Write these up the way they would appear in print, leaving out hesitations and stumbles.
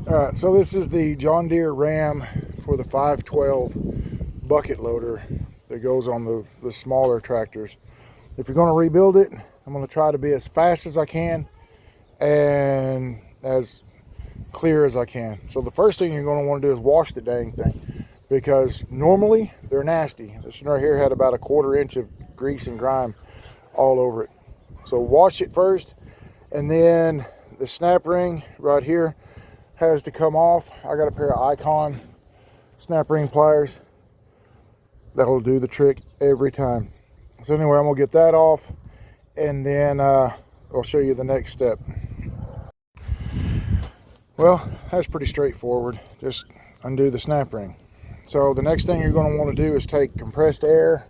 Alright, so this is the John Deere Ram for the 512 bucket loader that goes on the smaller tractors. If you're going to rebuild it, I'm going to try to be as fast as I can and as clear as I can. So the first thing you're going to want to do is wash the dang thing, because normally they're nasty. This one right here had about a 1/4 inch of grease and grime all over it. So wash it first, and then the snap ring right here has to come off. I got a pair of Icon snap ring pliers that'll do the trick every time. So anyway, I'm gonna get that off, and then I'll show you the next step. Well, that's pretty straightforward. Just undo the snap ring. So the next thing you're going to want to do is take compressed air,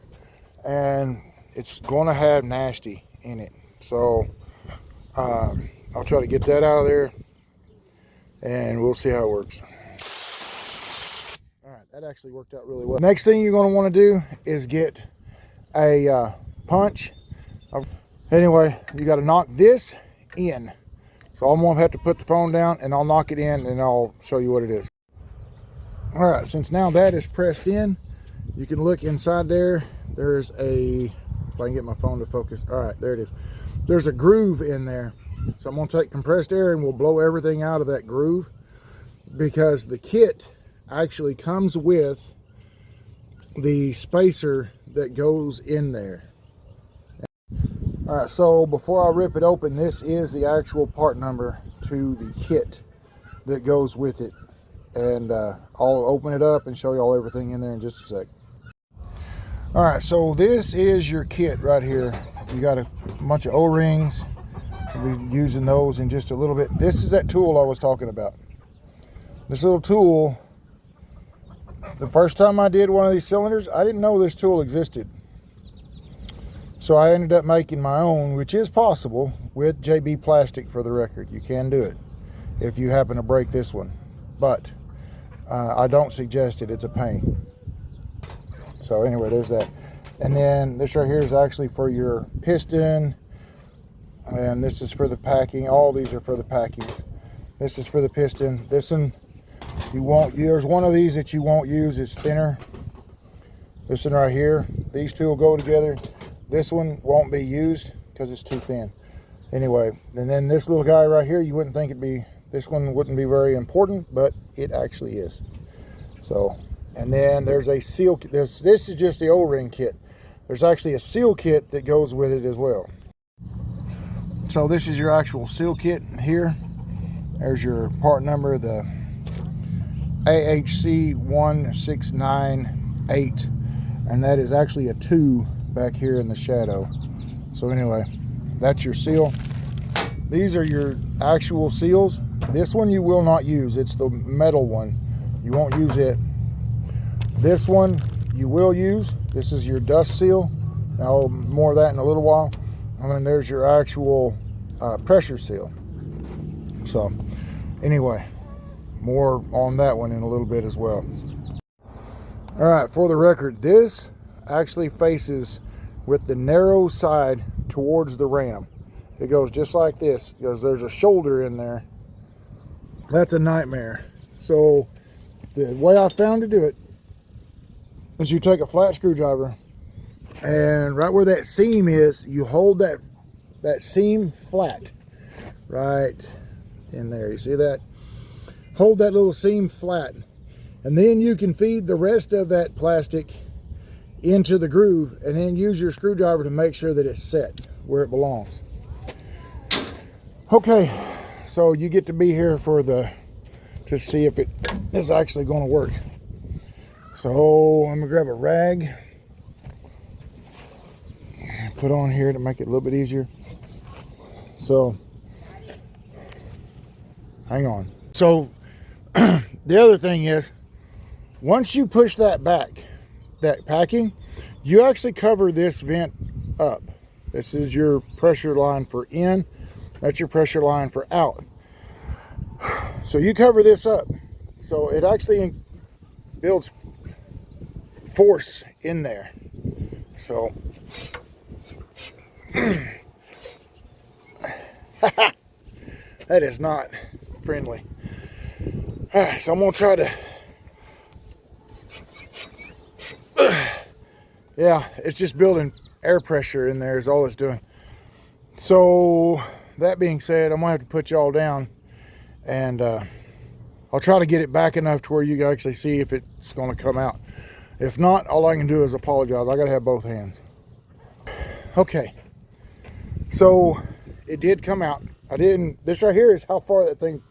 and it's going to have nasty in it. So I'll try to get that out of there, and we'll see how it works. All right, that actually worked out really well. Next thing you're going to want to do is get a punch. Anyway, you got to knock this in. So I'm going to have to put the phone down, and I'll knock it in, and I'll show you what it is. All right, since now that is pressed in, you can look inside there. There's a, if I can get my phone to focus. All right, there it is. There's a groove in there. So I'm going to take compressed air and we'll blow everything out of that groove, because the kit actually comes with the spacer that goes in there. All right, so before I rip it open, this is the actual part number to the kit that goes with it. And I'll open it up and show you all everything in there in just a sec. All right, so this is your kit right here. You got a bunch of O-rings. We'll be using those in just a little bit. This is that tool I was talking about. This little tool, the first time I did one of these cylinders, I didn't know this tool existed. So I ended up making my own, which is possible with JB Plastic, for the record. You can do it if you happen to break this one. But I don't suggest it. It's a pain. So anyway, there's that. And then this right here is actually for your piston, and this is for the packing. All these are for the packings. This is for the piston. This one you won't use. There's one of these that you won't use. It's thinner. This one right here, these two will go together. This one won't be used because it's too thin. Anyway, and then this little guy right here, you wouldn't think it'd be, this one wouldn't be very important, but it actually is. So, and then there's a seal. This is just the O-ring kit. There's actually a seal kit that goes with it as well. So this is your actual seal kit here. There's your part number, the AHC 1698, and that is actually a 2 back here in the shadow. So anyway, that's your seal. These are your actual seals. This one you will not use. It's the metal one. You won't use it. This one you will use. This is your dust seal. Now, more of that in a little while. And then there's your actual pressure seal. So anyway, more on that one in a little bit as well. All right, for the record, this actually faces with the narrow side towards the ram. It goes just like this, because there's a shoulder in there. That's a nightmare. So the way I found to do it is you take a flat screwdriver, and right where that seam is, you hold that seam flat right in there. You see that? Hold that little seam flat, and then you can feed the rest of that plastic into the groove, and then use your screwdriver to make sure that it's set where it belongs. Okay, so you get to be here for to see if it is actually going to work. So I'm gonna grab a rag, put on here to make it a little bit easier. So hang on. So the other thing is, once you push that back, that packing, you actually cover this vent up. This is your pressure line for in. That's your pressure line for out. So you cover this up. So it actually builds force in there. So that is not friendly. Alright, so I'm gonna try to, yeah, it's just building air pressure in there is all it's doing. So that being said, I'm gonna have to put y'all down, and I'll try to get it back enough to where you can actually see if it's gonna come out. If not, all I can do is apologize. I gotta have both hands. Okay, so it did come out. This right here is how far that thing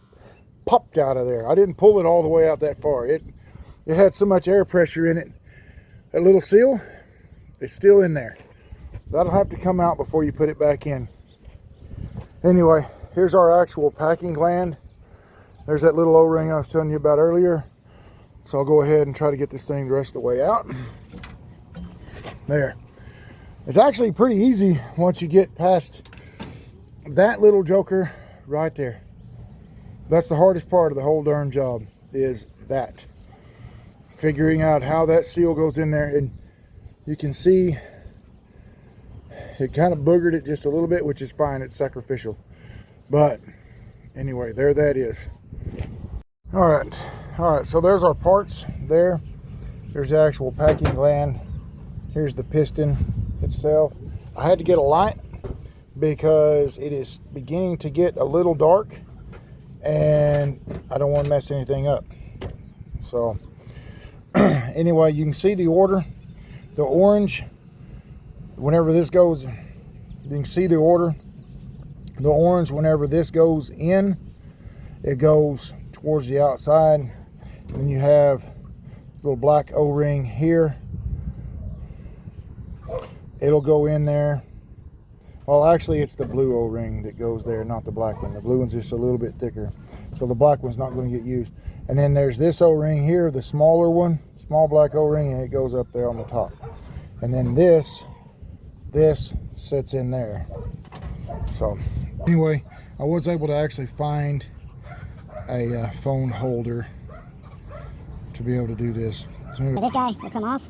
popped out of there. I didn't pull it all the way out that far. It had so much air pressure in it. That little seal is still in there. That'll have to come out before you put it back in. Anyway, here's our actual packing gland. There's that little O-ring I was telling you about earlier. So I'll go ahead and try to get this thing the rest of the way out. There. It's actually pretty easy once you get past that little joker right there. That's the hardest part of the whole darn job, is that. Figuring out how that seal goes in there. And you can see it kind of boogered it just a little bit, which is fine. It's sacrificial. But anyway, there that is. All right, so there's our parts there. There's the actual packing gland. Here's the piston itself. I had to get a light because it is beginning to get a little dark and I don't want to mess anything up. So anyway, you can see the order. The orange, whenever this goes, you can see the order. The orange, whenever this goes in, it goes towards the outside. Then you have a little black O-ring here. It'll go in there. Well, actually, it's the blue O-ring that goes there, not the black one. The blue one's just a little bit thicker, so the black one's not going to get used. And then there's this O-ring here, the smaller one, small black O-ring, and it goes up there on the top. And then this sits in there. So anyway, I was able to actually find a phone holder to be able to do this. So this guy will come off.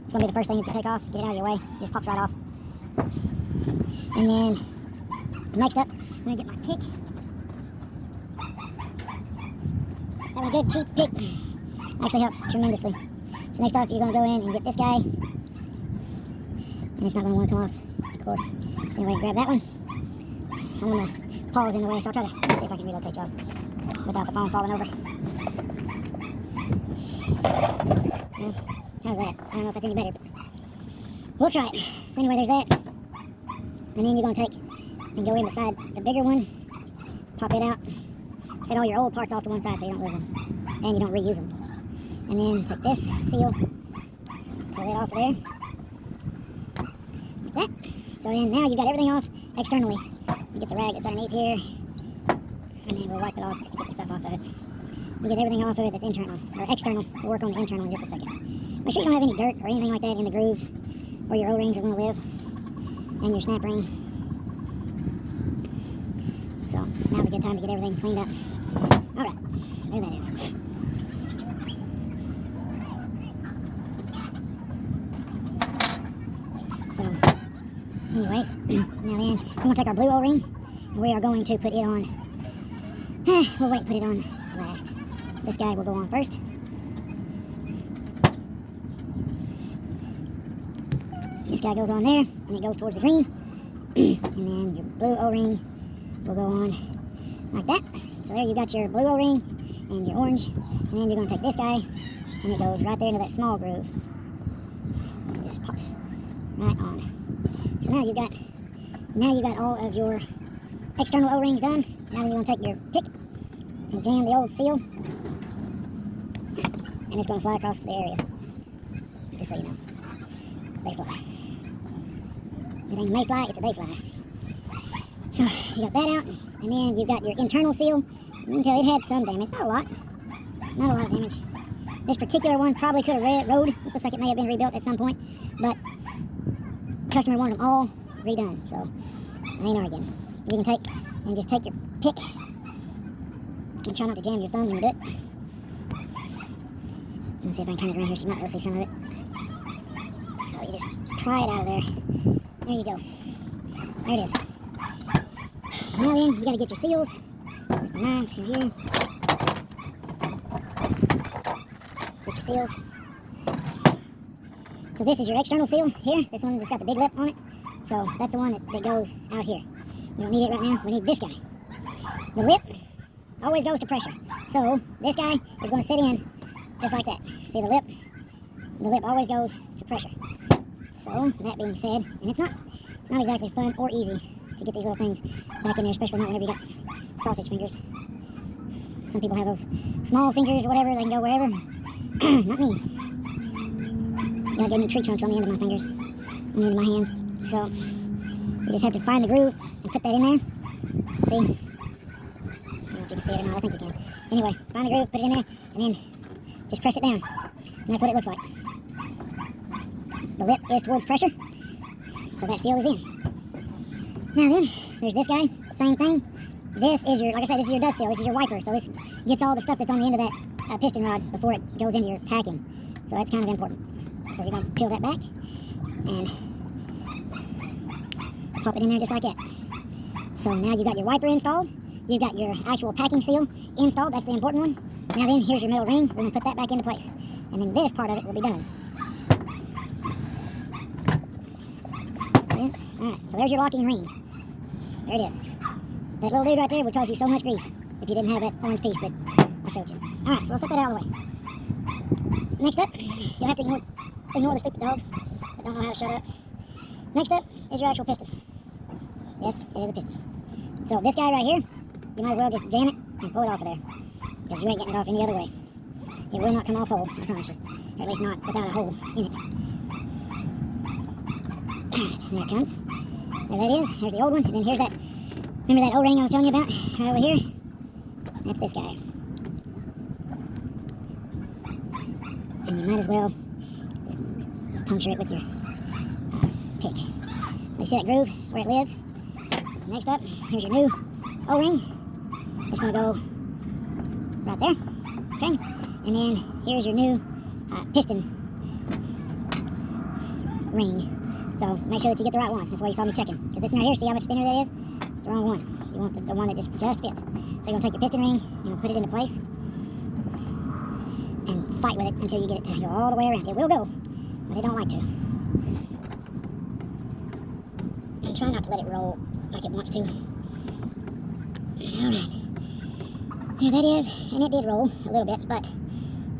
It's going to be the first thing that you take off. Get it out of your way. It just pops right off. And then next up, I'm going to get my pick. Having a good cheap pick actually helps tremendously. So next off, you're going to go in and get this guy. And it's not going to want to come off, of course. So anyway, grab that one. I'm going to pause in the way, so I'll try to see if I can relocate y'all without the phone falling over. How's that? I don't know if it's any better, but we'll try it. So anyway, there's that. And then you're going to take and go in beside the bigger one, pop it out, set all your old parts off to one side so you don't lose them, and you don't reuse them. And then take this seal, pull it off there, like that. So then now you've got everything off externally. You get the rag that's underneath here, and then we'll wipe it off just to get the stuff off of it. You get everything off of it that's internal, or external. We'll work on the internal in just a second. Make sure you don't have any dirt or anything like that in the grooves where your O-rings are going to live, and your snap ring. So now's a good time to get everything cleaned up. Alright, there that is. So, anyways, now then, we're going to take our blue O-ring, and we are going to put it on, we'll wait and put it on last. This guy will go on first. This guy goes on there, and it goes towards the green. And then your blue O-ring will go on like that. So there you got your blue O-ring and your orange. And then you're going to take this guy, and it goes right there into that small groove. It just pops right on. So now you got all of your external O-rings done. Now then you're going to take your pick and jam the old seal. And it's going to fly across the area. Just so you know. They fly. It ain't a mayfly, it's a dayfly. So you got that out, and then you've got your internal seal. You can tell it had some damage, not a lot of damage. This particular one probably could have rode. This looks like it may have been rebuilt at some point, but customer wanted them all redone, so I ain't arguing. You can take and just take your pick and try not to jam your thumb when you do it. Let's see if I can turn it around here so you might be able to see some of it. So you just pry it out of there. There you go. There it is. Now then, you got to get your seals. There's my knife here. seals. So this is your external seal here. This one that's got the big lip on it. So that's the one that goes out here. We don't need it right now. We need this guy. The lip always goes to pressure. So this guy is going to sit in just like that. See the lip? The lip always goes to pressure. So that being said, and it's not exactly fun or easy to get these little things back in there, especially not whenever you got sausage fingers. Some people have those small fingers or whatever, they can go wherever. Not me. God gave me tree trunks on the end of my fingers, on the end of my hands. So you just have to find the groove and put that in there. See? I don't know if you can see it or not, I think you can. Anyway, find the groove, put it in there, and then just press it down. And that's what it looks like. The lip is towards pressure, so that seal is in. Now then, there's this guy, same thing. This is your, like I said, this is your dust seal, this is your wiper, so this gets all the stuff that's on the end of that piston rod before it goes into your packing. So that's kind of important. So you're going to peel that back and pop it in there just like that. So now you've got your wiper installed, you've got your actual packing seal installed, that's the important one. Now then, here's your metal ring, we're going to put that back into place. And then this part of it will be done. Alright, so there's your locking ring. There it is. That little dude right there would cause you so much grief if you didn't have that orange piece that I showed you. Alright, so we'll set that out of the way. Next up, you'll have to ignore the stupid dog that don't know how to shut up. Next up is your actual piston. Yes, it is a piston. So this guy right here, you might as well just jam it and pull it off of there, because you ain't getting it off any other way. It will not come off whole, I promise you. Or at least not without a hole in it. Alright, there it comes. There that is. Here's the old one. And then here's that, remember that O-ring I was telling you about? Right over here? That's this guy. And you might as well just puncture it with your pick. You see that groove where it lives? Next up, here's your new O-ring. It's going to go right there. Okay? And then here's your new piston ring. So make sure that you get the right one. That's why you saw me checking. Because this one right here, see how much thinner that is? It's the wrong one. You want the one that just fits. So you're going to take your piston ring, put it into place, and fight with it until you get it to go all the way around. It will go, but it don't like to. And try not to let it roll like it wants to. Alright. There that is, and it did roll a little bit, but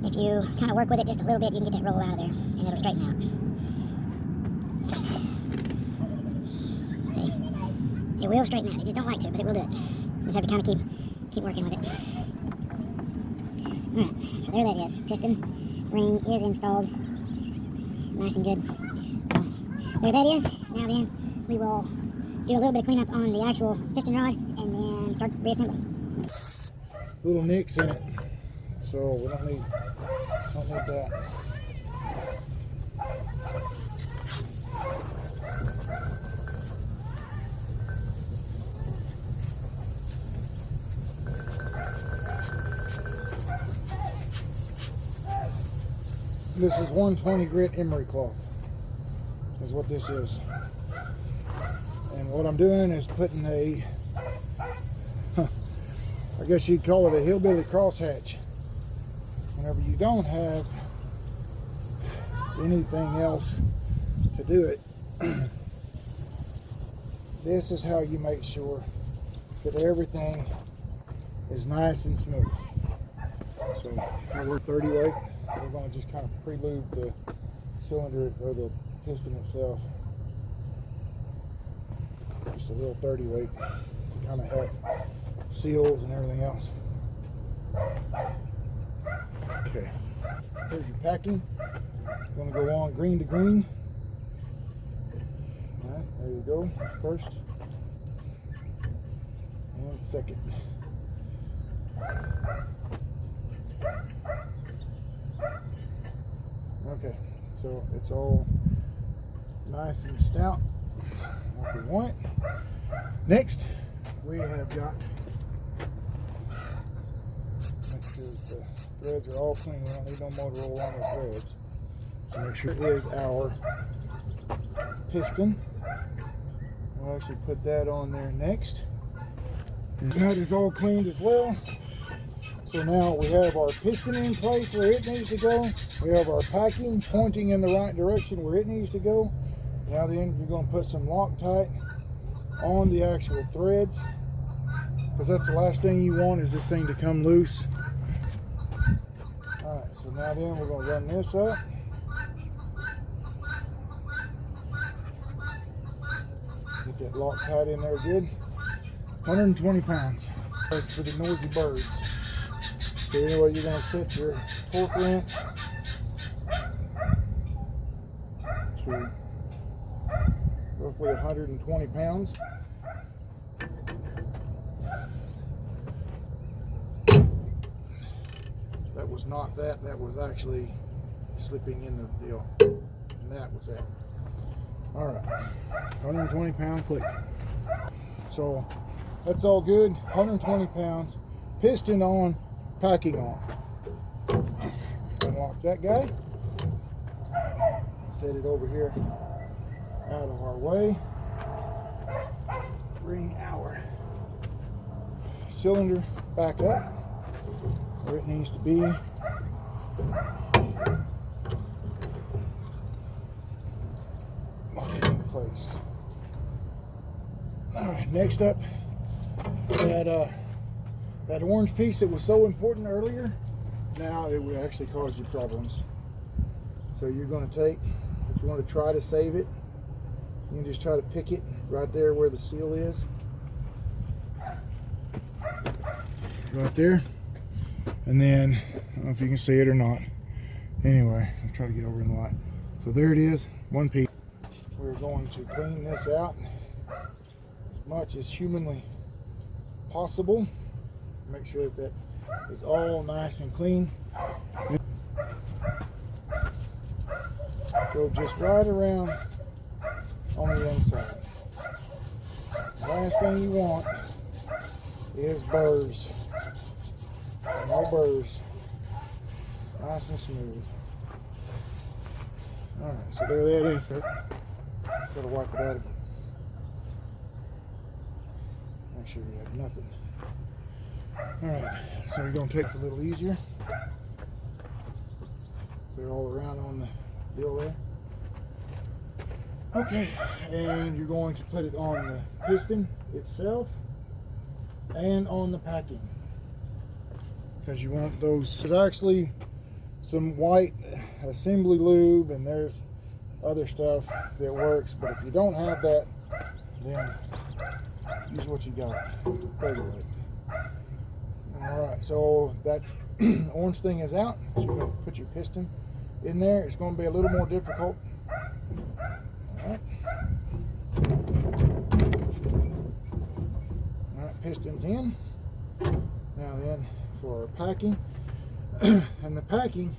if you kind of work with it just a little bit, you can get that roll out of there, and it'll straighten out. See? It will straighten out. It just don't like to, but it will do it. You just have to kind of keep working with it. Alright, so there that is. Piston ring is installed. Nice and good. So, there that is. Now then, we will do a little bit of cleanup on the actual piston rod, and then start reassembly. Little nicks in it, so we don't need that. This is 120 grit emery cloth, is what this is. And what I'm doing is putting a, I guess you'd call it a hillbilly crosshatch. Whenever you don't have anything else to do it, this is how you make sure that everything is nice and smooth. So we're 30 weight. We're going to just kind of pre-lube the cylinder or the piston itself. Just a little 30 weight to kind of help seals and everything else. Okay, here's your packing. Going to go on green to green. All right, there you go. First and second. Okay, so it's all nice and stout like we want it. Next, we have got, make sure the threads are all clean. We don't need no more to roll on the threads. So make sure it is our piston. We'll actually put that on there next. The nut is all cleaned as well. So So now we have our piston in place where it needs to go. We have our packing pointing in the right direction where it needs to go. Now then, you're going to put some Loctite on the actual threads, because that's the last thing you want, is this thing to come loose. Alright, so now then we're going to run this up. Get that Loctite in there good. 120 pounds. That's for the noisy birds. So anyway, you're going to set your torque wrench to roughly 120 pounds. That was not that, that was actually slipping in the deal. And that was that. Alright, 120 pound click. So that's all good. 120 pounds, piston on, packing on. Unlock that guy. Set it over here out of our way. Bring our cylinder back up where it needs to be. Lock it in place. All right, next up, that orange piece that was so important earlier, now it would actually cause you problems. So you're going to take, if you want to try to save it, you can just try to pick it right there where the seal is. Right there. And then, I don't know if you can see it or not. Anyway, let's try to get over in the light. So there it is, one piece. We're going to clean this out as much as humanly possible. Make sure that that is all nice and clean. Go just right around on the inside. The last thing you want is burrs. No burrs. Nice and smooth. Alright, so there that is. Gotta wipe it out again. Make sure you have nothing. Alright, so you're going to take it a little easier. Put it all around on the deal there. Okay, and you're going to put it on the piston itself and on the packing, because you want those. There's actually some white assembly lube and there's other stuff that works, but if you don't have that, then use what you got. Alright, so that orange thing is out, so you're going to put your piston in there. It's going to be a little more difficult. Alright, piston's in. Now then, for our packing, and the packing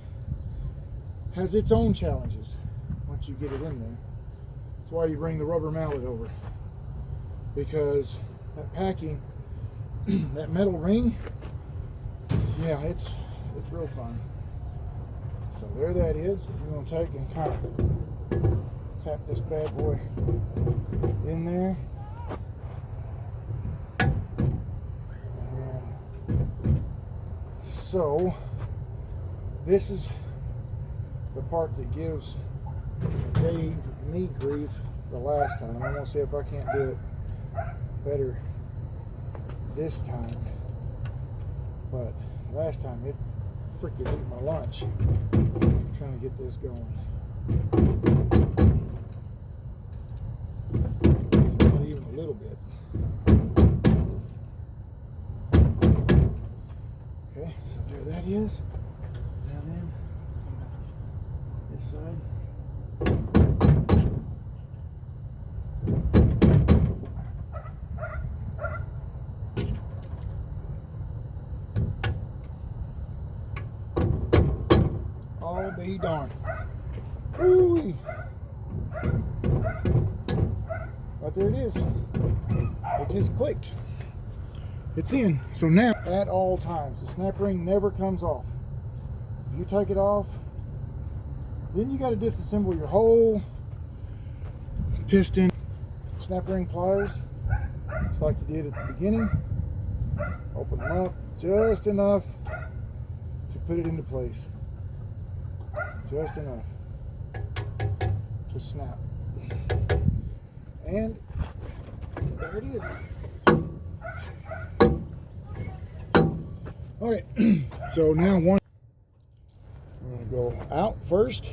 has its own challenges once you get it in there. That's why you bring the rubber mallet over, because that packing, that metal ring, yeah, it's real fun. So there that is. You're going to take and kind of tap this bad boy in there. And so this is the part that gave me grief the last time. I'm going to see if I can't do it better this time. But last time it freaking ate my lunch. I'm trying to get this going. Not even a little bit. Okay, so there that is. Now then, this side. I'll be darned. Ooh-wee. Right there it is. It just clicked. It's in. So now, at all times, the snap ring never comes off. If you take it off, then you got to disassemble your whole piston. Snap ring pliers, just like you did at the beginning. Open them up just enough put it into place. Just enough to snap. And there it is. Okay, so now I'm going to go out first.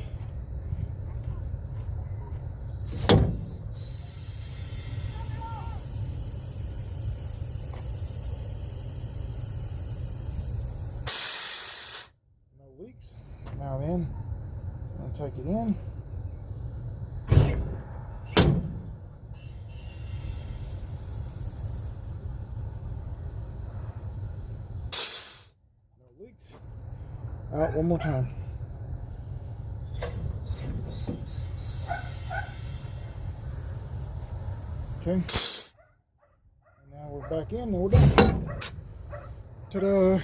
No leaks. Now then, I'm going to take it in. Leaks. Out one more time. Okay. And now we're back in and we're done. Ta-da!